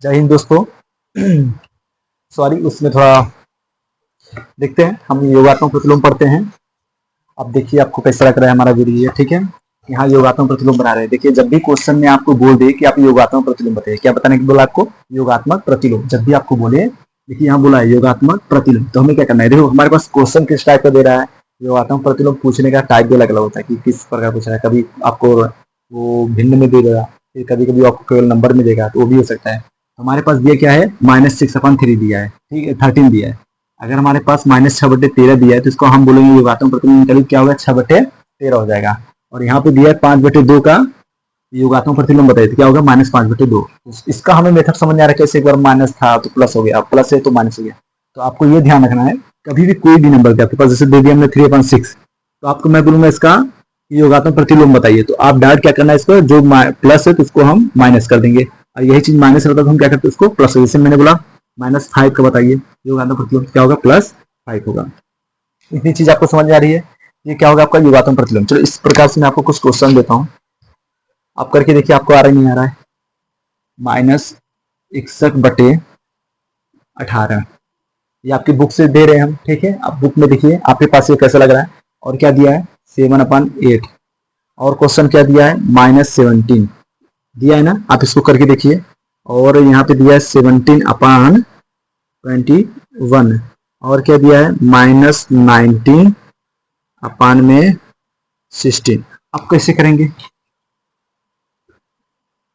जय हिंद दोस्तों। सॉरी, उसमें थोड़ा देखते हैं। हम योगात्मक प्रतिलोम पढ़ते हैं। अब देखिए आपको कैसा लग रहा है हमारा वीडियो, ठीक है। यहाँ योगात्मक प्रतिलोम बना रहे हैं। देखिए, जब भी क्वेश्चन में आपको बोल दे कि आप योगात्मक प्रतिलोम बताइए, क्या बताने की बोला आपको? योगात्मक प्रतिलोम। जब भी आपको बोले, देखिए यहाँ बोला है योगात्मक प्रतिलोम, तो हमें क्या करना है? देखो हमारे पास क्वेश्चन किस टाइप का दे रहा है। योगात्मक प्रतिलोम पूछने का टाइप भी अलग अलग होता है कि किस प्रकार पूछ रहा है। कभी आपको वो भिन्न में दे देगा, फिर कभी कभी आपको केवल नंबर में देगा, तो वो भी हो सकता है। हमारे पास दिया क्या है? -6/3 दिया है, ठीक है, 13 दिया है। अगर हमारे पास -6/13 दिया है तो इसको हम बोलेंगे योगात्मक प्रतिलोम निकालिए, क्या होगा? 6/13 हो जाएगा। और यहाँ पे दिया है 5/2 का योगात्मक प्रतिलोम बताइए, तो क्या होगा? -5/2। इसका हमें मेथड समझ में आ रहा है कैसे? एक बार माइनस था तो प्लस हो गया, प्लस है तो माइनस हो गया। तो आपको ये ध्यान रखना है, कभी भी कोई भी नंबर आपके पास, जैसे दे दिया हमने 3/6, तो आपको मैं बोलूंगा इसका योगात्मक प्रतिलोम बताइए, तो आप डायरेक्ट क्या करना है? इसको जो प्लस है तो उसको हम माइनस कर देंगे, और यही चीज माइनस रहता तो हम क्या करते हैं? उसको प्लस। जैसे मैंने बोला -5 का बताइए योगात्मक प्रतिलोम, क्या होगा? +5 होगा। इतनी चीज आपको समझ में आ रही है? ये क्या होगा? आपका योगात्मक प्रतिलोम। चलो इस प्रकार से मैं आपको कुछ क्वेश्चन देता हूँ, आप करके देखिए आपको आ रहा है नहीं आ रहा है। -61/18, ये आपकी बुक से दे रहे हैं हम, ठीक है। आप बुक में देखिए आपके पास ये कैसा लग रहा है। और क्या दिया है? 7/8। और क्वेश्चन क्या दिया है? -17 दिया है ना। आप इसको करके देखिए। और यहाँ पे दिया है 17/21। और क्या दिया है? -19/16। आप कैसे करेंगे?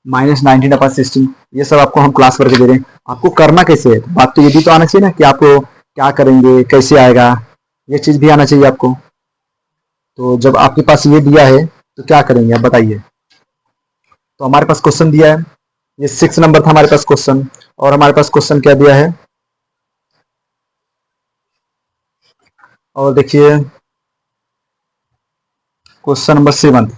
-19/16, ये सब आपको हम क्लास करके दे रहे हैं। आपको करना कैसे है? बात तो ये भी तो आना चाहिए ना कि आपको क्या करेंगे, कैसे आएगा, ये चीज भी आना चाहिए आपको। तो जब आपके पास ये दिया है तो क्या करेंगे आप बताइए। तो हमारे पास क्वेश्चन दिया है, ये 6 नंबर था हमारे पास क्वेश्चन। और हमारे पास क्वेश्चन क्या दिया है? और देखिए क्वेश्चन नंबर 7,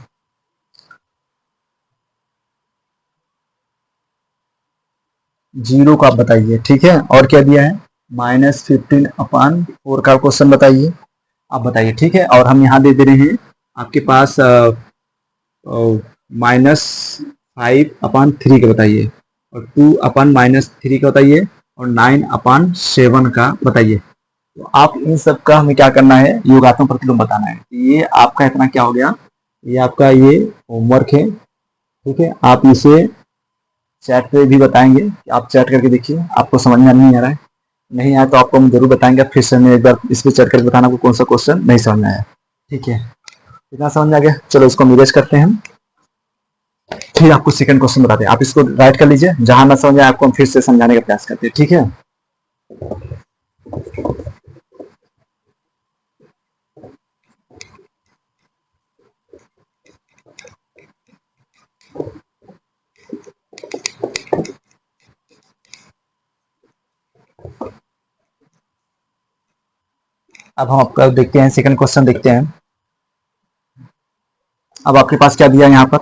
जीरो का आप बताइए, ठीक है। और क्या दिया है? -15/4 का क्वेश्चन बताइए, आप बताइए, ठीक है। और हम यहाँ दे दे रहे हैं आपके पास -5/3 का बताइए, और 2/-3 का बताइए, और 9/7 का बताइए। तो आप इन सब का हमें क्या करना है? योगात्मक प्रतिलोम बताना है। ये आपका इतना क्या हो गया? ये आपका ये होमवर्क है, ठीक है। आप इसे चैट पे भी बताएंगे, आप चैट करके देखिए आपको समझ में नहीं आ रहा है, नहीं आया तो आपको हम जरूर बताएंगे। फिर से हमें एक बार इस पर चैट करके बताना आपको कौन सा क्वेश्चन नहीं समझ में आया, ठीक है। इतना समझ में आ गया? चलो इसको हम इरेज करते हैं। फिर आपको सेकंड क्वेश्चन बताते हैं, आप इसको राइट कर लीजिए। जहां ना समझ आए आपको हम फिर से समझाने का प्रयास करते हैं, ठीक है। अब हम आपका देखते हैं, सेकंड क्वेश्चन देखते हैं। अब आपके पास क्या दिया है यहाँ पर?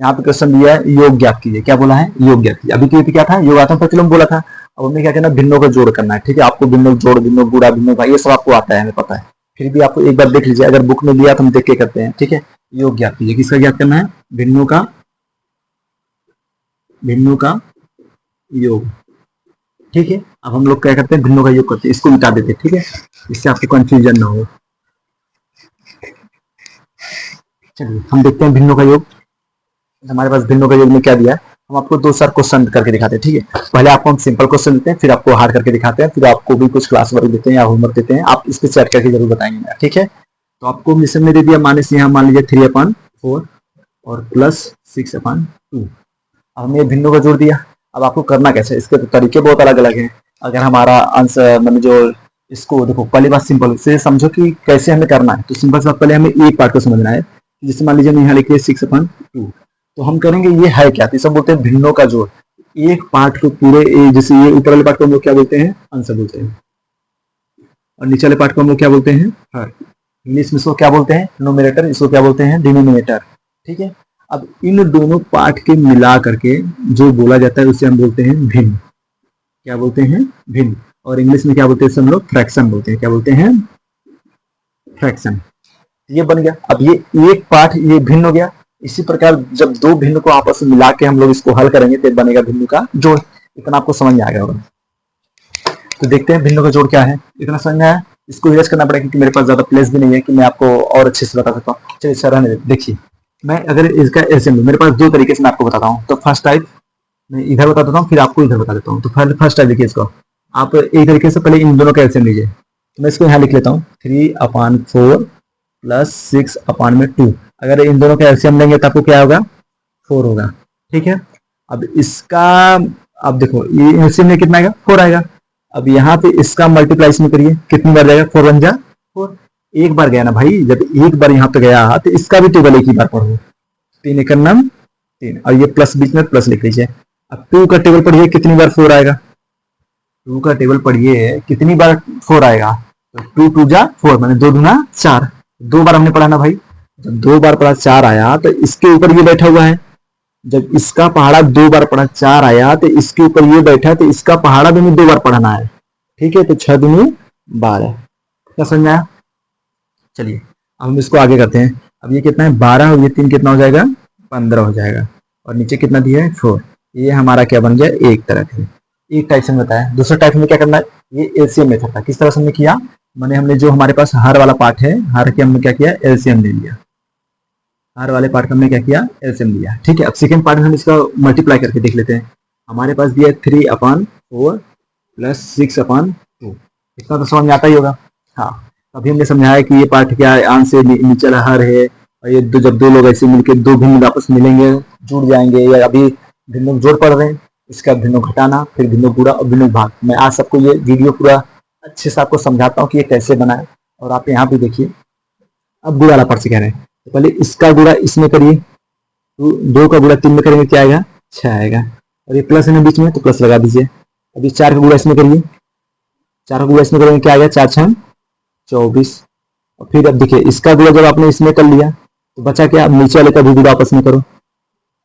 यहाँ पे क्वेश्चन दिया है योग ज्ञात कीजिए, क्या बोला है? योग ज्ञात कीजिए। अभी तो क्या था? योगात्मक प्रतिलोम बोला था। अब हमें क्या करना है? भिन्नों का जोड़ करना है, ठीक है। आपको भिन्नों जोड़, भिन्नों गुणा, भिन्नों भाई, ये सब आपको आता है, हमें पता है। फिर भी आपको एक बार देख लीजिए, अगर बुक में लिया तो हम देख के करते हैं, ठीक है। योग ज्ञात कीजिए, किसका ज्ञात करना है? भिन्नों का, भिन्नों का योग, ठीक है। अब हम लोग क्या करते हैं? भिन्नों का योग करते हैं, इसको मिटा देते हैं, ठीक है, इससे आपको कंफ्यूजन ना हो। चलिए हम देखते हैं भिन्नों का योग। हमारे पास भिन्नों का योग में क्या दिया है, हम आपको 2-4 क्वेश्चन करके दिखाते हैं, ठीक है। पहले आपको हम सिंपल क्वेश्चन देते हैं, फिर आपको हार्ड करके दिखाते हैं, फिर आपको भी कुछ क्लास वर्क देते हैं या होमवर्क देते हैं, आप इस पे चेक करके जरूर बताएंगे, ठीक है। तो आपको मिशन में दे दिया, मान लीजिए 3/4 और +6/2। अब हमने भिन्नों का जोड़ दिया। अब आपको करना कैसे? इसके तो तरीके बहुत अलग अलग हैं। अगर हमारा आंसर मतलब जो, इसको देखो, पहली बात सिंपल से समझो कि कैसे हमें करना है। तो सिंपल से पहले हमें एक पार्ट को समझना है। जैसे मान लीजिए मैं यहाँ लिखिए 6/2, तो हम करेंगे ये है क्या? तो सब बोलते हैं भिन्नों का जोड़। एक पार्ट को पूरे जैसे ये ऊपर वाले पार्ट को हम लोग क्या बोलते हैं? आंसर बोलते हैं, और नीचे वाले पार्ट को हम लोग क्या बोलते हैं? हर। इंग्लिश में इसको क्या बोलते हैं? नोमिनेटर, इसको क्या बोलते हैं? डिनोमिनेटर, ठीक है। अब इन दोनों पार्ट के मिला करके जो बोला जाता है उसे हम बोलते हैं भिन्न। क्या बोलते हैं? भिन्न। और इंग्लिश में क्या बोलते हैं? हम लोग फ्रैक्शन बोलते हैं। क्या बोलते हैं? फ्रैक्शन। ये बन गया। अब ये एक पार्ट ये भिन्न हो गया, इसी प्रकार जब दो भिन्न को आपस में मिला के हम लोग इसको हल करेंगे तो बनेगा भिन्न का जोड़। इतना आपको समझ में आ गया होगा। तो देखते हैं भिन्नों का जोड़ क्या है। इतना समझ में आया। इसको इरेज करना पड़ेगा क्योंकि मेरे पास ज्यादा प्लेस भी नहीं है कि मैं आपको और अच्छे से बता सकता हूँ। चलिए सर रहने देखिए, मैं अगर इसका एलसीएम लूं, मेरे पास दो तरीके से मैं आपको बताता हूँ। तो फर्स्ट टाइप मैं इधर बता देता हूँ, फिर आपको इधर बता देता हूँ। तो फर्स्ट टाइप देखिए, इसको आप एक तरीके से पहले इन दोनों का एलसीएम लीजिए। तो मैं इसको यहाँ लिख लेता हूँ 3/4 प्लस 6/2। अगर इन दोनों का एलसीएम लेंगे तो आपको क्या होगा 4 होगा। ठीक है। अब इसका अब देखो ये एलसीएम में कितना आएगा 4 आएगा। अब यहाँ पे इसका मल्टीप्लाई इसमें करिए, कितनी बार जाएगा 4 1 जा 4। एक बार गया ना भाई, जब एक बार यहाँ पे गया तो इसका भी टेबल एक ही बार पढ़ो। 3 एकम 3 और ये प्लस बीच में प्लस लिख लीजिए। अब 2 का टेबल पढ़िए कितनी बार 4 आएगा। 2 का टेबल पढ़िए कितनी बार 4 आएगा। तो 2 2 जा 4 मैंने 2 दूना 4। 2 बार हमने पढ़ा ना भाई। जब 2 बार पढ़ा 4 आया तो इसके ऊपर ये बैठा हुआ है। जब इसका पहाड़ा 2 बार पढ़ा 4 आया तो इसके ऊपर ये बैठा, तो इसका पहाड़ा भी 2 बार पढ़ाना है। ठीक है। तो 6 दूनी 12। क्या समझ में आया। चलिए अब हम इसको आगे करते हैं। अब ये कितना है 12 और ये 3 कितना हो जाएगा 15 हो जाएगा। और नीचे कितना दिया है 4। ये हमारा क्या बन गया एक तरफ है। एक टाइप से बताया। दूसरा टाइप में क्या करना है, ये एलसीएम मेथड था। किस तरह से हमने किया, मैंने हमने जो हमारे पास हर वाला पार्ट है, हर के हमने क्या किया एलसीएम ले लिया। हर वाले पार्ट का हमने क्या किया एलसीएम लिया। ठीक है। अब सेकंड पार्ट में हम इसका मल्टीप्लाई करके देख लेते हैं। हमारे पास दिया 3/4 प्लस 6/2। इतना तो समझ में आता ही होगा। हाँ, अभी हमने समझाया कि ये पार्ट क्या है, आंश से नीचे हर है। और ये जब दो लोग ऐसे मिलकर दो भिन्न आपस मिलेंगे जुड़ जाएंगे, या अभी भिन्न जोड़ पढ़ रहे हैं, इसका भिन्न घटाना, फिर भिन्न गुणा और भिन्न भाग। मैं आज सबको ये वीडियो पूरा अच्छे से आपको समझाता हूँ कि ये कैसे बनाए। और आप यहाँ पे देखिए, अब गुणा वाला पार्ट से कह रहे हैं तो पहले इसका गुणा इसमें करिए। तो 2 का गुणा 3 में करेंगे क्या आएगा 6 आएगा। और ये प्लस है ना बीच में तो प्लस लगा दीजिए। अभी 4 का गुणा इसमें करिए। 4 का गुणा इसमें करेंगे क्या आएगा 4 6 24। और फिर अब देखिए इसका गुणा जब आपने इसमें कर लिया तो बचा क्या, अब नीचे वाले का भी गुणा आपस में करो।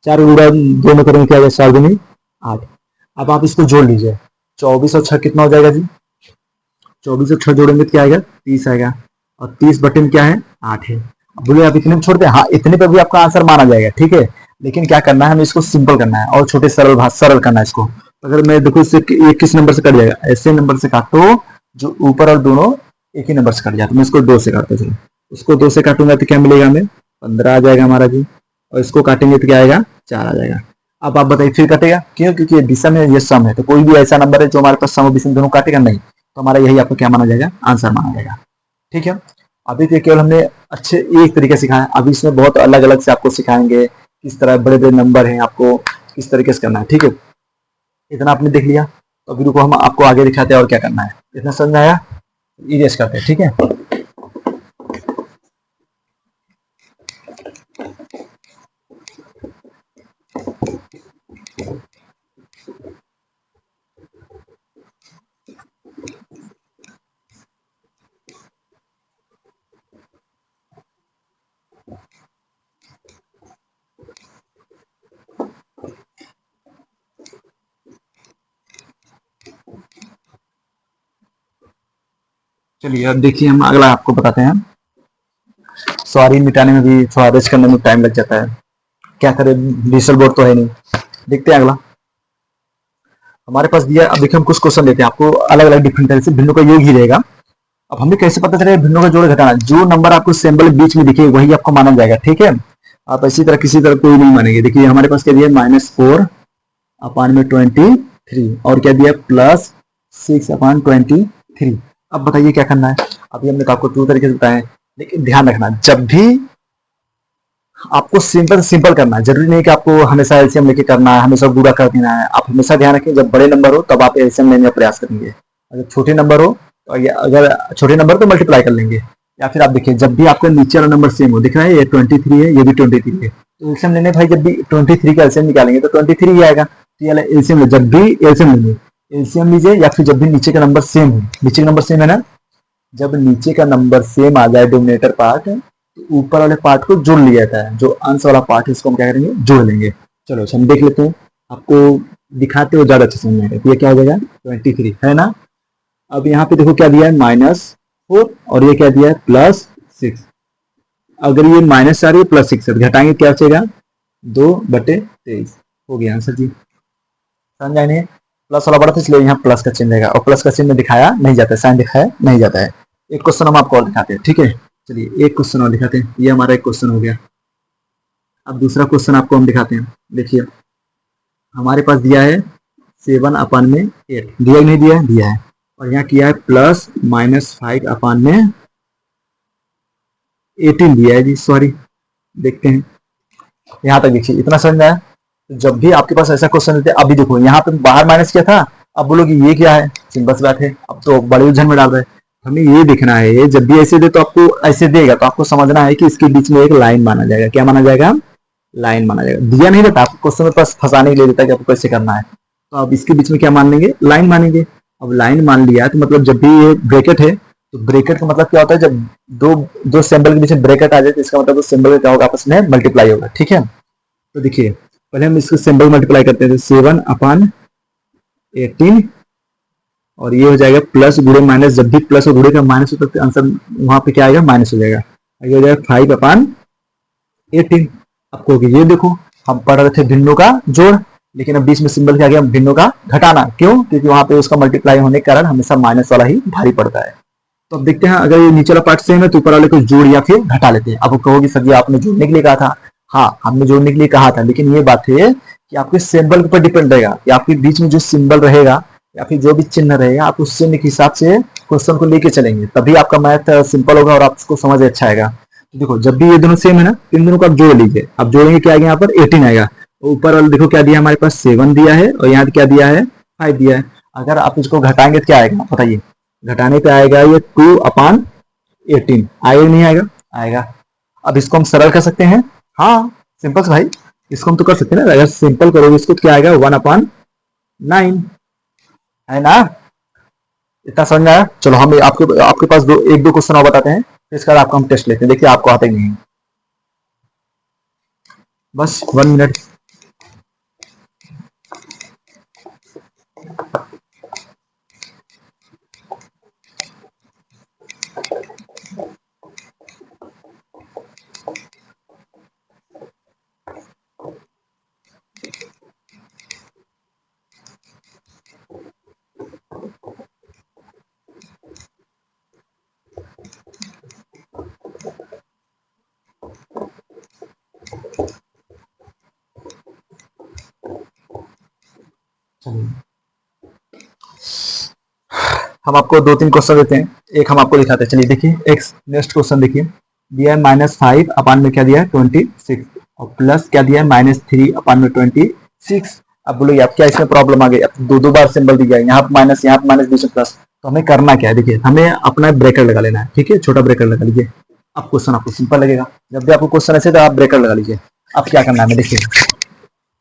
4 गुणा 2 में करेंगे क्या आएगा 4 दूनी 8। अब आप इसको जोड़ लीजिए। 24 और 6 कितना हो जाएगा जी, 24 और 6 जोड़ेंगे तो क्या आएगा 30 आएगा। और 30 बटन क्या है 8 है। बोले आप इतने में छोड़ दे, हाँ इतने पर भी आपका आंसर माना जाएगा। ठीक है। लेकिन क्या करना है, हमें इसको सिंपल करना है और छोटे सरल करना है इसको। अगर मैं देखो इससे ये किस नंबर से कट जाएगा, ऐसे नंबर से काटो जो ऊपर और दोनों एक ही नंबर से कट जाता। मैं इसको 2 से काटता चलो, उसको 2 से काटूंगा तो क्या मिलेगा हमें 15 आ जाएगा हमारा जी। और इसको काटेंगे तो क्या आएगा 4 आ जाएगा। अब आप बताइए फिर कटेगा क्यों, क्योंकि ये विषम है, ये सम है। तो कोई भी ऐसा नंबर है जो हमारे पास सम और विषम दोनों काटेगा नहीं, तो हमारा यही आपको क्या माना जाएगा आंसर माना जाएगा। ठीक है। अभी तो केवल हमने अच्छे एक तरीके सिखाया। अभी इसमें बहुत अलग अलग से आपको सिखाएंगे किस तरह बड़े बड़े नंबर हैं आपको किस तरीके से करना है। ठीक है। इतना आपने देख लिया तो अभी रुको हम आपको आगे दिखाते हैं और क्या करना है। इतना समझ में आया, इरेज करते हैं। ठीक है। चलिए अब देखिए हम अगला आपको बताते हैं। सॉरी मिटाने में भी थोड़ा रेस्ट करने में टाइम लग जाता है, क्या करें डिजिटल बोर्ड तो है नहीं। देखते हैं अगला हमारे पास दिया। अब देखिए हम कुछ क्वेश्चन लेते हैं आपको अलग अलग डिफरेंट तरह से, भिन्नों का योग ही रहेगा। अब हमें कैसे पता चलेगा भिन्नों का जोड़ घटाना, जो नंबर आपको सिंबल बीच में दिखे वही आपको माना जाएगा। ठीक है। आप इसी तरह किसी तरह कोई नहीं मानेंगे। देखिए हमारे पास क्या दिया -4/23 और क्या दिया +6/23। अब बताइए क्या करना है। अभी हमने आपको 2 तरीके से बताया, लेकिन ध्यान रखना जब भी आपको सिंपल करना है, जरूरी नहीं कि आपको हमेशा एलसीएम लेके करना है, हमेशा गुणा कर देना है। आप हमेशा ध्यान रखें जब बड़े नंबर हो तब आप एलसीएम लेने का प्रयास करेंगे। अगर छोटे नंबर हो तो अगर छोटे नंबर तो मल्टीप्लाई कर लेंगे। या फिर आप देखिए जब भी आपका नीचे वाला नंबर सेम हो, दिख रहा है ये 23 है, ये भी 23 है, तो एलसीएम लेने भाई जब भी 23 का एलसीएम निकालेंगे तो 23 ही आएगा। तो ये एलसीएम जब भी एलसीएम लेंगे एलसीएम लीजिए, या फिर जब भी नीचे का नंबर सेम हो, नीचे का नंबर सेम है ना, जब नीचे का नंबर सेम आ जाए डिनोमिनेटर पार्ट तो ऊपर वाले पार्ट को जोड़ लिया जाता है। जो अंश वाला पार्ट है उसको हम क्या करेंगे जोड़ लेंगे। चलो अच्छा हम देख लेते हैं, आपको दिखाते हो ज्यादा अच्छा समझ में आएगा। तो ये क्या हो जाएगा 23 है ना। अब यहाँ पे देखो क्या दिया है -4 और ये क्या दिया है +6। अगर ये माइनस आ रही है प्लस 6 घटाएंगे क्या बचेगा 2/23 हो गया आंसर जी। समझ आए नहीं? प्लस वाला बड़ा था इसलिए यहाँ प्लस का चिन्ह रहेगा, और प्लस का चिन्ह दिखाया नहीं जाता है, साइन दिखाया नहीं जाता है। एक क्वेश्चन हम आपको और दिखाते हैं, ठीक है। चलिए एक क्वेश्चन और दिखाते हैं, ये हमारा एक क्वेश्चन हो गया। अब दूसरा क्वेश्चन आपको हम दिखाते हैं। देखिए हमारे पास दिया है 7/8 दिया नहीं दिया है, दिया है। और यहाँ किया है +-5/18 दिया है जी, सॉरी। देखते हैं यहाँ तक, देखिए इतना समझ में आया। तो जब भी आपके पास ऐसा क्वेश्चन देते हैं, अभी देखो यहाँ पे बाहर माइनस किया था, अब बोलोगे ये क्या है, सिंपल सी बात है, अब तो बड़े उलझन में डाल रहे हैं। हमें ये देखना है, जब भी ऐसे दे तो आपको ऐसे देगा तो आपको समझना है कि इसके बीच में एक लाइन माना जाएगा। क्या माना जाएगा? लाइन माना जाएगा। दिया नहीं रहता आपको क्वेश्चन में, पास फंसाने के लिए देता है कि आपको कैसे करना है। तो अब इसके बीच में क्या मान लेंगे? लाइन मानेंगे। अब लाइन मान लिया तो मतलब जब भी ये ब्रैकेट है, तो ब्रैकेट का मतलब क्या होता है, जब दो दो सिंबल के बीच में ब्रैकेट आ जाए तो इसका मतलब उस सिंबल का क्या होगा, आपस में मल्टीप्लाई होगा, ठीक है। तो देखिए पहले हम इसको सिंबल मल्टीप्लाई करते हैं, तो 7/18 और ये हो जाएगा प्लस गुणे माइनस, जब भी प्लस और गुणे का माइनस होता है तो आंसर वहां पे क्या आएगा? माइनस हो जाएगा। ये हो जाएगा 5/18। अब कहोगे ये देखो हम पढ़ रहे थे भिन्नों का जोड़, लेकिन अब बीच में सिंबल क्या आ गया? भिन्नों का घटाना। क्यों? क्योंकि वहां पे उसका मल्टीप्लाई होने के कारण हमेशा माइनस वाला ही भारी पड़ता है। तो अब देखते हैं, अगर ये नीचे वाला पार्ट सेम है तो ऊपर वाले को जोड़ या फिर घटा लेते हैं। अब कहोगे सर जी आपने जोड़ने के लिए कहा था। हाँ हमने जोड़ने के लिए कहा था, लेकिन ये बात है कि आपके सिंबल के ऊपर डिपेंड रहेगा कि आपके बीच में जो सिंबल रहेगा या फिर जो भी चिन्ह रहेगा, आप उस चिन्ह के हिसाब से क्वेश्चन को लेके चलेंगे, तभी आपका मैथ सिंपल होगा और आपको समझ अच्छा आएगा। तो देखो जब भी ये दोनों सेम है ना, इन दोनों को आप जोड़ लीजिए। अब जोड़ेंगे क्या आएगा? यहाँ पर 18 आएगा। ऊपर वाला देखो क्या दिया हमारे पास? 7 दिया है, और यहाँ क्या दिया है? 5 दिया है। अगर आप इसको घटाएंगे तो क्या आएगा बताइए? घटाने पे आएगा ये 2/18 आएगा नहीं आएगा? आएगा। अब इसको हम सरल कर सकते हैं। हाँ सिंपल से भाई, इसको हम तो कर सकते हैं ना। अगर सिंपल करोगे इसको तो क्या आएगा? 1/9 है ना। इतना समझ में आया? चलो हम आपके आपके पास एक दो क्वेश्चन और बताते हैं, फिर इसके बाद आपका हम टेस्ट लेते हैं। देखिए आपको आता ही नहीं है, बस 1 मिनट। हम आपको 2-3 क्वेश्चन देते हैं, एक हम आपको दिखाते हैं। चलिए देखिए एक नेक्स्ट क्वेश्चन देखिए, दिया है -5 में क्या दिया है? 26, और प्लस क्या दिया है? -3/26। अब बोलो आप क्या इसमें प्रॉब्लम आ गई? अब दो बार सिंबल दिया है, यहाँ पे माइनस बीच में प्लस। तो हमें करना क्या है? देखिए हमें अपना ब्रेकर लगा लेना है, ठीक है। छोटा ब्रेकर लगा लीजिए। अब क्वेश्चन आपको सिंपल लगेगा। जब भी आपको क्वेश्चन ऐसे तो आप ब्रेकर लगा लीजिए। अब क्या करना है देखिए,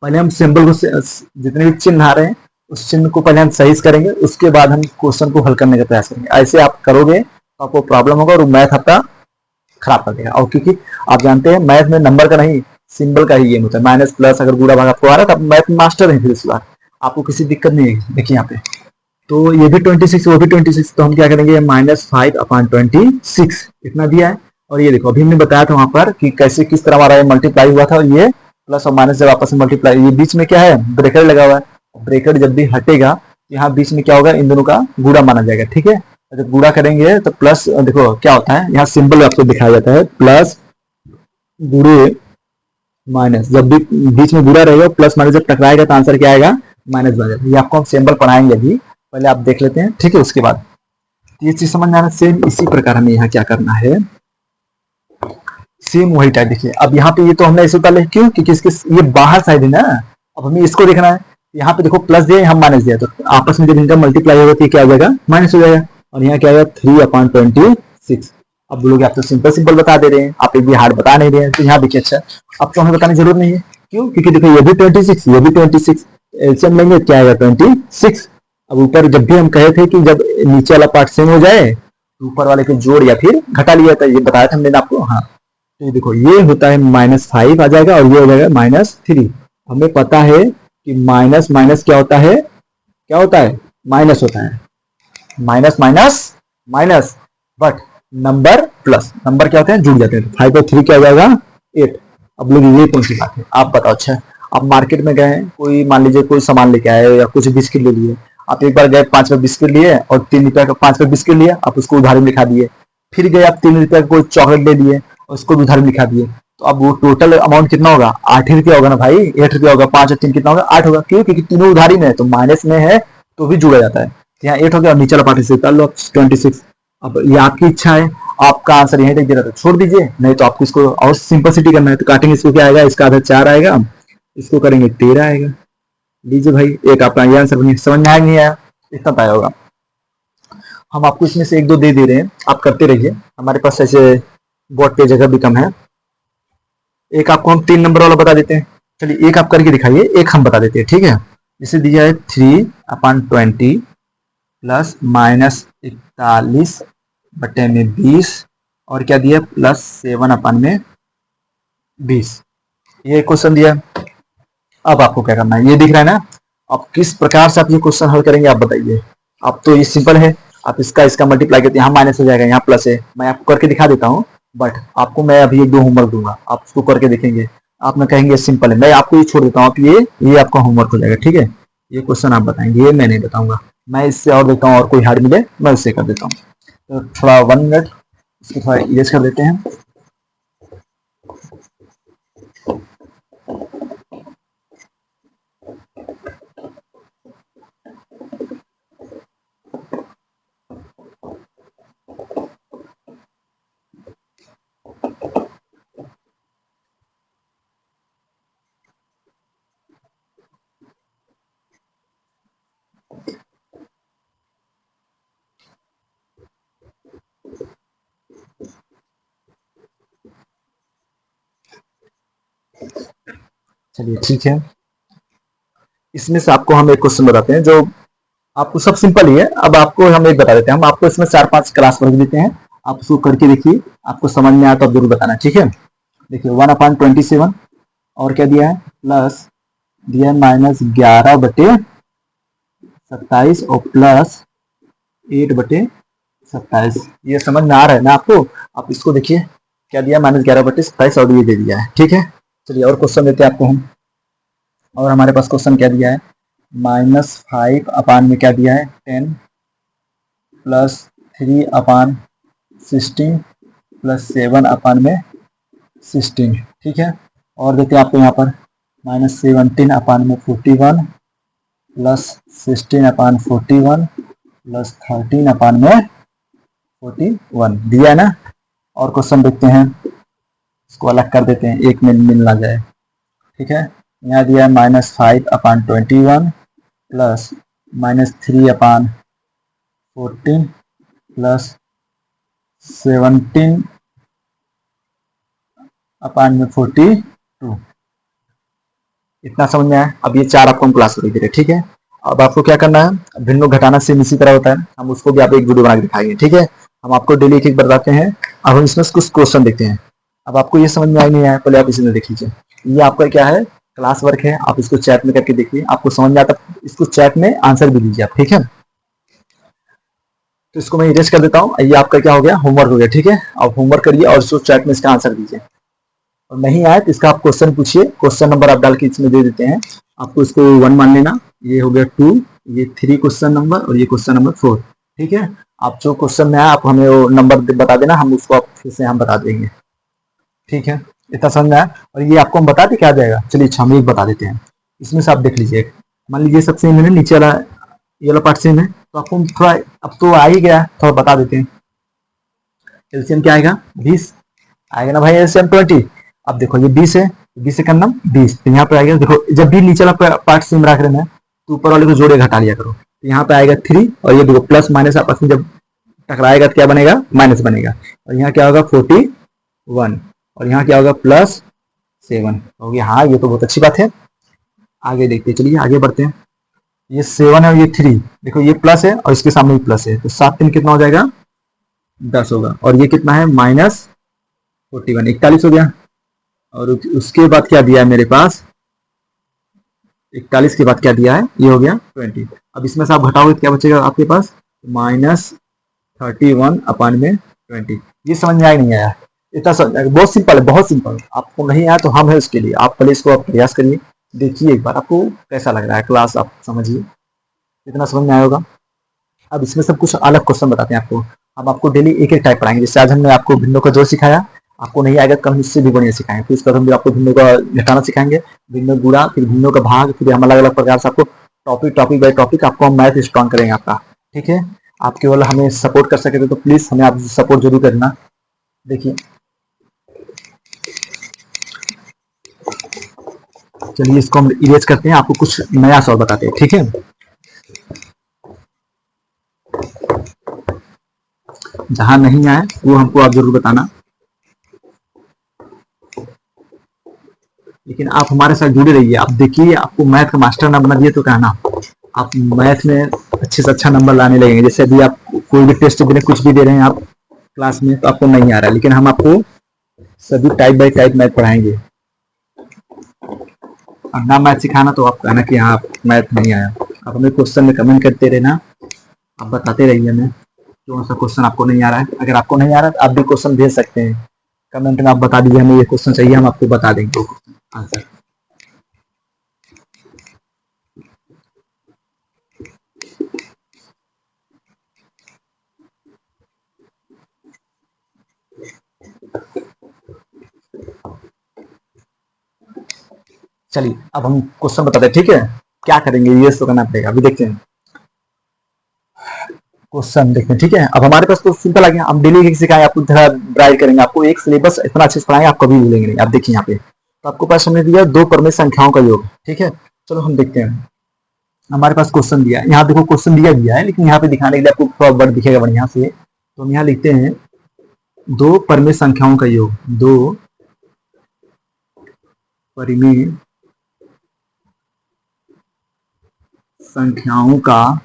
पहले हम सिंबल को जितने भी चिन्ह आ रहे हैं उस चिन्ह को पहले हम सही करेंगे, उसके बाद हम क्वेश्चन को हल करने का प्रयास करेंगे। ऐसे आप करोगे तो आपको प्रॉब्लम होगा और मैथ आपका खराब कर देगा। और क्योंकि आप जानते हैं मैथ में नंबर का नहीं, सिंबल का ही गेम होता है। माइनस प्लस अगर बुरा भाग आपको आ रहा है तो आप मैथ मास्टर है, फिर इस बार आपको किसी दिक्कत नहीं है। देखिए यहाँ पे तो ये भी 26 वो भी 26, तो हम क्या करेंगे? -5/26 इतना दिया है। और ये देखो अभी हमने बताया था वहां पर कि कैसे किस तरह हमारा मल्टीप्लाई हुआ था, और ये प्लस और माइनस जब आपस में मल्टीप्लाई, ये बीच में क्या है? ब्रेकेट लगा हुआ है। ब्रेकेट जब भी हटेगा यहाँ बीच में क्या होगा? इन दोनों का गुणा माना जाएगा, ठीक है। जब गुणा करेंगे तो प्लस, देखो क्या होता है यहाँ सिंबल आपको दिखाया जाता है, प्लस गुणे माइनस। जब भी बीच में गुणा रहेगा, प्लस माइनस जब टकराएगा तो आंसर क्या आएगा? माइनस बन जाएगा। ये आपको हम सिंबल पढ़ाएंगे अभी, पहले आप देख लेते हैं, ठीक है। उसके बाद ये चीज समझ में आना, सेम इसी प्रकार हमें यहाँ क्या करना है, सेम वही टाइप। देखिए अब यहाँ पे ये तो हमने ऐसे उतार, क्यों? क्योंकि इसके ये बाहर साइड है ना। अब हमें इसको देखना है। यहाँ पे देखो प्लस दिया, हम माइनस दिया, तो आपस में जब इनका मल्टीप्लाई होगा तो क्या हो जाएगा? माइनस हो जाएगा। और यहाँ क्या आएगा? 3/26। अब बोलोगे आप तो सिंपल सिंपल बता दे रहे हैं, आप एक भी हार्ड बता नहीं रहे हैं। तो यहाँ देखिए अच्छा, अब तो हमें बताने की जरूरत नहीं है। क्यों? क्योंकि देखो ये भी 26, ये भी 26, एलसीएम लेंगे क्या आएगा? 26। अब ऊपर जब भी हम कहे थे कि जब नीचे वाला पार्ट सेम हो जाए तो ऊपर वाले को जोड़ या फिर घटा लिया था, ये बताया था हमने आपको। हाँ तो ये देखो ये होता है -5 आ जाएगा और ये हो जाएगा -3। हमें पता है कि माइनस माइनस क्या होता है? क्या होता है? माइनस होता है। Minus minus minus, but number plus number क्या होते हैं, जुड़ जाते हैं। 5 और 3 क्या हो जाएगा 8। अब लोग ये कौन सी बात है, आप बताओ। अच्छा, आप मार्केट में गए, कोई मान लीजिए कोई सामान लेके आए या कुछ बिस्किट ले लिए। आप एक बार गए 5 रुपए बिस्किट लिए और 3 रुपया का 5 रुपए बिस्किट लिया, आप उसको उधारी में दिखा दिए। फिर गए आप 3 रुपया का कोई चॉकलेट ले लिए और उसको भी उधारी में दिखा दिए। तो अब वो टोटल अमाउंट कितना होगा, 8 ही रुपया होगा ना भाई। 8 रुपया होगा, 5 और 3 कितना होगा, 8 होगा। क्यों, क्योंकि तीनों उधारी में है तो माइनस में है तो भी जुड़ा जाता है। तो यहाँ 8 हो गया, नीचे वाला पार्ट से कर लो 26। अब ये आपकी इच्छा है, आपका आंसर यहीं तक दे रहा तो छोड़ दीजिए, नहीं तो आपको इसको और सिंपलिसिटी करना है तो काटेंगे। इसको क्या आएगा, इसका आधा 4 आएगा, इसको करेंगे 13 आएगा। लीजिए भाई, एक आपका ये आंसर बनिए। समझ में आया नहीं आया, इतना पाया होगा। हम आपको इसमें से एक दो दे दे रहे हैं, आप करते रहिए। हमारे पास ऐसे बोर्ड पे जगह भी कम है। एक आपको हम 3 नंबर वाला बता देते हैं। चलिए एक आप करके दिखाइए, एक हम बता देते हैं, ठीक है। जिसे दिया है 3/20 प्लस -41 बटे में 20 और क्या दिया प्लस 7/20। ये क्वेश्चन दिया। अब आपको क्या करना है, ये दिख रहा है ना। अब किस प्रकार से आप ये क्वेश्चन हल करेंगे आप बताइए। अब तो ये सिंपल है, आप इसका इसका मल्टीप्लाई करते हैं, यहाँ माइनस हो जाएगा, यहाँ प्लस है। मैं आपको करके दिखा देता हूँ, बट आपको मैं अभी एक दो होमवर्क दूंगा, आप उसको करके देखेंगे। आप ना कहेंगे सिंपल है, मैं आपको ये छोड़ देता हूँ। आप ये आपका होमवर्क हो जाएगा, ठीक है। ये क्वेश्चन आप बताएंगे, ये मैं नहीं बताऊंगा। मैं इससे और देखता हूँ, और कोई हार्ड मिले मैं उससे कर देता हूँ। तो थोड़ा 1 मिनट इसको थोड़ा इरेज कर देते हैं। चलिए ठीक है, इसमें से आपको हम एक क्वेश्चन बताते हैं जो आपको सब सिंपल ही है। अब आपको हम एक बता देते हैं, हम आपको इसमें 4-5 क्लास वर्क देते हैं, आप उसको करके देखिए। आपको समझ में आया तो आप जरूर बताना, ठीक है। देखिए 1/27 और क्या दिया है प्लस दिया है -11/27 और प्लस 8/27। ये समझ में आ रहा है ना आपको। आप इसको देखिए, क्या दिया -11/27 और ये दे दिया है, ठीक है। चलिए और क्वेश्चन देते हैं आपको हम। और हमारे पास क्वेश्चन क्या दिया है, -5 में क्या दिया है 10 प्लस 3/16 प्लस 7/16, ठीक है। और देते हैं आपको यहाँ पर -17/41 प्लस 16/41 प्लस 13/41 दिया है ना। और क्वेश्चन देखते हैं, इसको अलग कर देते हैं, एक में मिल ना जाए, ठीक है। यहाँ दिया है -5/21 प्लस -3/14 प्लस 17/42। इतना समझ में आया। अब ये 4 आपको हम क्लास करेंगे, ठीक है। अब आपको क्या करना है, भिन्नों घटाना सेम इसी तरह होता है, हम उसको भी आप एक वीडियो बना के दिखाएंगे, ठीक है। हम आपको डेली एक एक बताते हैं। अब हम इसमें कुछ क्वेश्चन देखते हैं। अब आपको ये समझ में आया नहीं आया, पहले आप इसी में देख लीजिए। ये आपका क्या है, क्लास वर्क है, आप इसको चैट में करके देखिए, आपको समझ में आता। इसको चैट में आंसर भी दीजिए आप, ठीक है। तो इसको मैं इरेज कर देता हूँ। ये आपका क्या हो गया, होमवर्क हो गया, ठीक है। आप होमवर्क करिए और इसको चैट में इसका आंसर दीजिए। और नहीं आए तो इसका आप क्वेश्चन पूछिए, क्वेश्चन नंबर आप डाल के इसमें दे देते हैं। आपको इसको 1 मान लेना, ये हो गया 2, ये 3 क्वेश्चन नंबर और ये क्वेश्चन नंबर 4, ठीक है। आप जो क्वेश्चन में आया आप हमें वो नंबर बता देना, हम उसको आप फिर से हम बता देंगे, ठीक है। इतना समझ में आया। और ये आपको हम बता दें क्या आ जाएगा। चलिए अच्छा, हम एक बता देते हैं। इसमें से आप देख लीजिए, मान लीजिए सबसे मैंने नीचे वाला ये वाला पार्ट सेम है, तो आपको थोड़ा अब तो आ ही गया, थोड़ा बता देते हैं। एलसीएम क्या आएगा 20 आएगा ना भाई, एलसीएम 20। अब देखो ये 20 है, 20 से करना 20, तो यहाँ पे आएगा। देखो जब भी नीचे वाला पार्ट सेम रख रहे हैं तो ऊपर वाले को जोड़े घटा लिया करो। तो यहाँ पे आएगा 3 और ये देखो प्लस माइनस आपस में जब टकराएगा तो क्या बनेगा, माइनस बनेगा। और यहाँ क्या होगा 41 और यहाँ क्या होगा +7 हो गया। हाँ ये तो बहुत अच्छी बात है। आगे देखते हैं, चलिए आगे बढ़ते हैं। ये 7 है और ये 3, देखो ये प्लस है और इसके सामने भी प्लस है, तो 7 कितना हो जाएगा 10 होगा। और ये कितना है -41 41 हो गया। और उसके बाद क्या दिया है मेरे पास, 41 के बाद क्या दिया है, ये हो गया 20। अब इसमें से आप घटाओगे तो क्या बचेगा आपके पास -31/20। ये समझ में आया नहीं आया? इतना समझ आया? बहुत सिंपल है, बहुत सिंपल। आपको नहीं आया तो हम है उसके लिए, आप पहले इसको आप प्रयास करिए, देखिए एक बार आपको कैसा लग रहा है क्लास, आप समझिए इतना समझ में आया होगा। अब इसमें सब कुछ अलग क्वेश्चन बताते हैं आपको। अब आपको डेली एक एक टाइप पढ़ाएंगे, जैसे आज हमने आपको भिन्नों का जोड़ सिखाया, आपको नहीं आएगा कल इससे भी बढ़िया सिखाएंगे, फिर इसके बाद हम भी आपको भिन्नों का घटाना सिखाएंगे, भिन्नों गुणा, फिर भिन्नों का भाग, फिर हम अलग अलग प्रकार से आपको टॉपिक टॉपिक बाई टॉपिक आपको हम मैथ स्ट्रॉन्ग करेंगे आपका। ठीक है, आप केवल हमें सपोर्ट कर सके तो प्लीज हमें आप सपोर्ट जरूर करना। देखिए चलिए इसको हम इरेज करते हैं, आपको कुछ नया सवाल बताते हैं। ठीक है, जहां नहीं आए वो हमको आप जरूर बताना, लेकिन आप हमारे साथ जुड़े रहिए। आप देखिए आपको मैथ का मास्टर ना बना दिए तो कहना, आप मैथ में अच्छे से अच्छा नंबर लाने लगेंगे। जैसे अभी आप कोई भी टेस्ट दे रहे हैं, कुछ भी दे रहे हैं आप क्लास में, तो आपको नहीं आ रहा है, लेकिन हम आपको सभी टाइप बाई टाइप मैथ पढ़ाएंगे। और ना मैथ सिखाना तो आप कहना कि हाँ मैथ नहीं आया। आप हमें क्वेश्चन में कमेंट करते रहना, आप बताते रहिए हमें कौन सा क्वेश्चन आपको नहीं आ रहा है। अगर आपको नहीं आ रहा है तो आप भी क्वेश्चन भेज सकते हैं, कमेंट में आप बता दीजिए हमें ये क्वेश्चन चाहिए, हम आपको बता देंगे आंसर। चलिए अब हम क्वेश्चन बताते हैं। ठीक है, क्या करेंगे ये तो करना पड़ेगा, अभी देखते हैं क्वेश्चन देखते हैं। ठीक है, अब हमारे पास तो सिंपल आ गया, हम डेली सिखाएंगे आपको, थोड़ा ब्राइट करेंगे आपको, एक सिलेबस इतना अच्छे से पढ़ाएंगे आप कभी भूलेंगे नहीं। आप देखिए यहाँ पे तो आपको पास हमने दिया दो परमेय संख्याओं का योग। ठीक है, चलो हम देखते हैं। हमारे पास क्वेश्चन दिया है, यहाँ देखो क्वेश्चन दिया है, लेकिन यहाँ पे दिखाने के लिए आपको थोड़ा वर्ड दिखेगा बढ़िया से, तो हम यहाँ लिखते हैं दो परमेय संख्याओं का योग, दो परिमेय संख्याओं का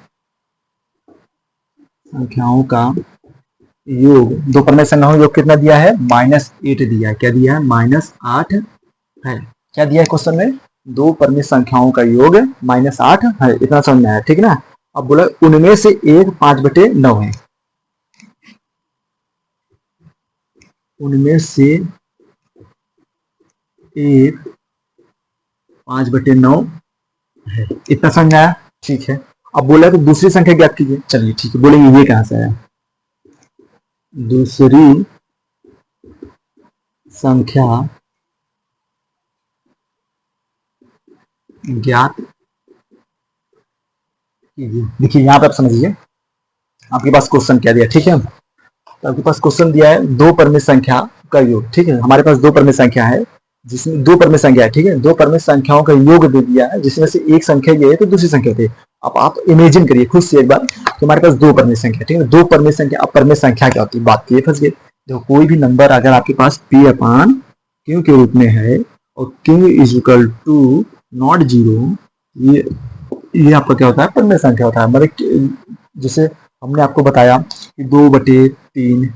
योग। दो परमेय संख्याओं का योग कितना दिया है? -8 दिया है। क्या दिया है? -8 है। क्या दिया है क्वेश्चन में? दो परमेय संख्याओं का योग -8 है, इतना समझ में आया? ठीक ना। अब बोला उनमें से एक 5/9 है, उनमें से एक 5/9 है, इतना समझ में आया? ठीक है, अब बोला तो दूसरी संख्या ज्ञात कीजिए। चलिए ठीक है, बोलेंगे ये कहां से आया? दूसरी संख्या ज्ञात कीजिए। देखिए यहाँ पे आप समझिए, आपके पास क्वेश्चन क्या दिया। ठीक है, तो आपके पास क्वेश्चन दिया है दो परमेय संख्या का योग। ठीक है, हमारे पास दो परमेय संख्या है, जिसमें दो परमेय संख्या है। ठीक है, दो परमेय संख्याओं का योग दे दिया है, जिसमें से एक संख्या ये है तो दूसरी संख्या थे। अब आप इमेजिन करिए खुद से एक बार, तो हमारे पास दो परमेय संख्या। ठीक है, दो परमेय संख्या। अब परमेय संख्या क्या होती है? बात ये फंस गई। देखो कोई भी नंबर अगर आपके पास p/q के रूप में है और q is equal to not zero, ये आपका क्या होता है? परमेय संख्या होता है। मतलब जैसे हमने आपको बताया कि 2/3,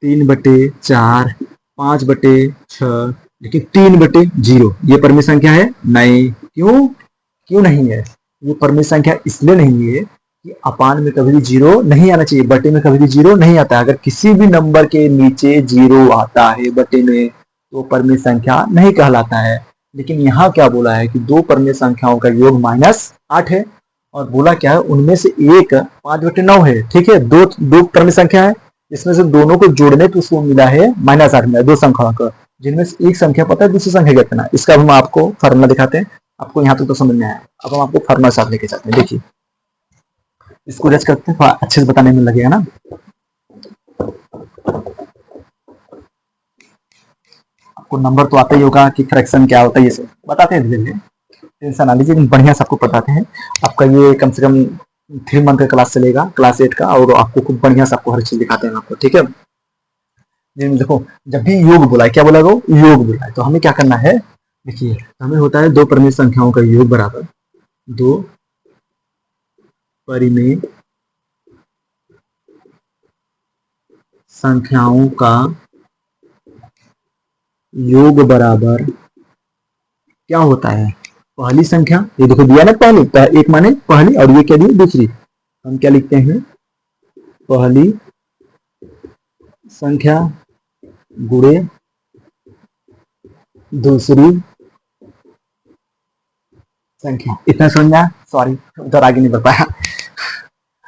3/4, 5/6, लेकिन 3/0 ये परमेय संख्या है नहीं। क्यों नहीं है? ये परमेय संख्या इसलिए नहीं है कि अपान में कभी भी जीरो नहीं आना चाहिए, बटे में कभी भी जीरो नहीं आता है। अगर किसी भी नंबर के नीचे जीरो आता है बटे में तो परमेय संख्या नहीं कहलाता है। लेकिन यहाँ क्या बोला है कि दो परमेय संख्याओं का योग -8 है, और बोला क्या है? उनमें से एक 5/9 है। ठीक है, दो परमेय संख्या है, इसमें से दोनों को जोड़ने पे उसको मिला है -8 मिला, दो संख्याओं का, जिनमें से एक संख्या पता है, दूसरी संख्या क्या करना। इसका हम आपको फार्मूला दिखाते हैं। आपको यहाँ तक तो समझ में आया, अब हम आपको फार्मूला साथ लेके जाते हैं। देखिए इसको रेस्ट करते हैं, अच्छे से बताने में लगेगा ना। आपको नंबर तो आता ही होगा कि फ्रैक्शन क्या होता है, ये सब बताते हैं धीरे धीरे, टेंशन ना लीजिए, बढ़िया से आपको बताते हैं। आपका ये कम से कम 3 मंथ का क्लास चलेगा, क्लास 8 का, और आपको खूब बढ़िया से आपको हर चीज दिखाते हैं आपको। ठीक है, देखो जब भी योग बोला है, क्या बोला? वो योग बोला है, तो हमें क्या करना है? देखिए हमें होता है दो परिमेय संख्याओं का योग बराबर दो परिमेय संख्याओं का योग बराबर क्या होता है? पहली संख्या, ये देखो दिया ना पहली, एक माने पहली, और ये क्या दी? दूसरी। हम क्या लिखते हैं? पहली संख्या गुणे दूसरी संख्या। इतना समझ में? सॉरी उधर आगे नहीं बढ़ पाया।